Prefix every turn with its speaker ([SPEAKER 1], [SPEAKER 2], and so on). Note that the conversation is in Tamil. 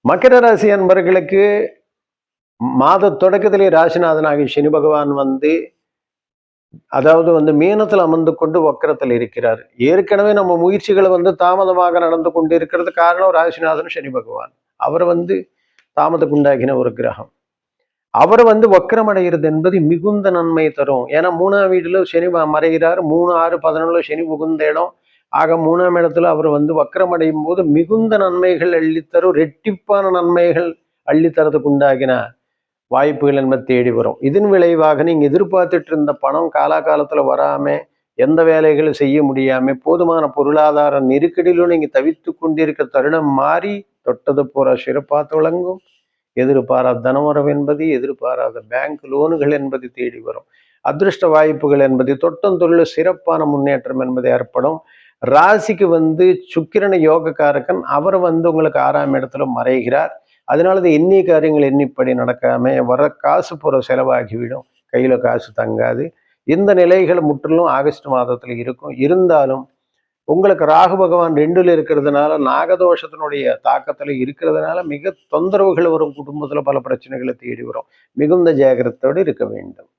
[SPEAKER 1] மகர ராசி அன்பர்களுக்கு மாத தொடக்கத்திலே ராசிநாதனாகிய சனி பகவான் மீனத்தில் அமர்ந்து கொண்டு வக்கரத்தில் இருக்கிறார். ஏற்கனவே நம்ம முயற்சிகளை தாமதமாக நடந்து கொண்டு இருக்கிறது காரணம் ராசிநாதன் சனி பகவான். அவர் தாமதம் உண்டாகின ஒரு கிரகம். அவர் வக்கரம் அடைகிறது என்பது மிகுந்த நன்மை தரும். ஏன்னா 3ஆம் வீட்டுல சனி மறைகிறார். 3, 6, 11 சனி புகுந்த இடம். ஆக 3ஆம் இடத்துல அவர் வக்கரம் அடையும் போது மிகுந்த நன்மைகள் அள்ளித்தரும். ரெட்டிப்பான நன்மைகள் அள்ளித்தரத்துக்கு உண்டாகின வாய்ப்புகள் என்பது தேடி வரும். இதன் விளைவாக நீங்க எதிர்பார்த்துட்டு இருந்த பணம் காலாகாலத்துல வராம, எந்த வேலைகளும் செய்ய முடியாம, போதுமான பொருளாதார நெருக்கடியிலும் நீங்க தவித்து கொண்டிருக்க தருணம் மாறி தொட்டது போற சிறப்பா துளங்கும். எதிர்பாராத தனவரவு என்பது, எதிர்பாராத பேங்க் லோனுகள் என்பது தேடி வரும். அதிர்ஷ்ட வாய்ப்புகள் என்பது, தொட்டம் தொழில் சிறப்பான முன்னேற்றம் என்பது ஏற்படும். ராசிக்கு சுக்கிரன யோகக்காரகன். அவர் உங்களுக்கு 6ஆம் இடத்துல மறைகிறார். அதனால எண்ணிய காரியங்கள் எண்ணிப்படி நடக்காம வர காசு போற செலவாகிவிடும். கையில காசு தங்காது. இந்த நிலைகள் முற்றிலும் ஆகஸ்ட் மாதத்துல இருக்கும். இருந்தாலும் உங்களுக்கு ராகு பகவான் 2ல் இருக்கிறதுனால, நாகதோஷத்தினுடைய தாக்கத்துல இருக்கிறதுனால மிக தொந்தரவுகள் வரும். குடும்பத்துல பல பிரச்சனைகளை தேடி வரும். மிகுந்த ஜாகிரதையோடு இருக்க வேண்டும்.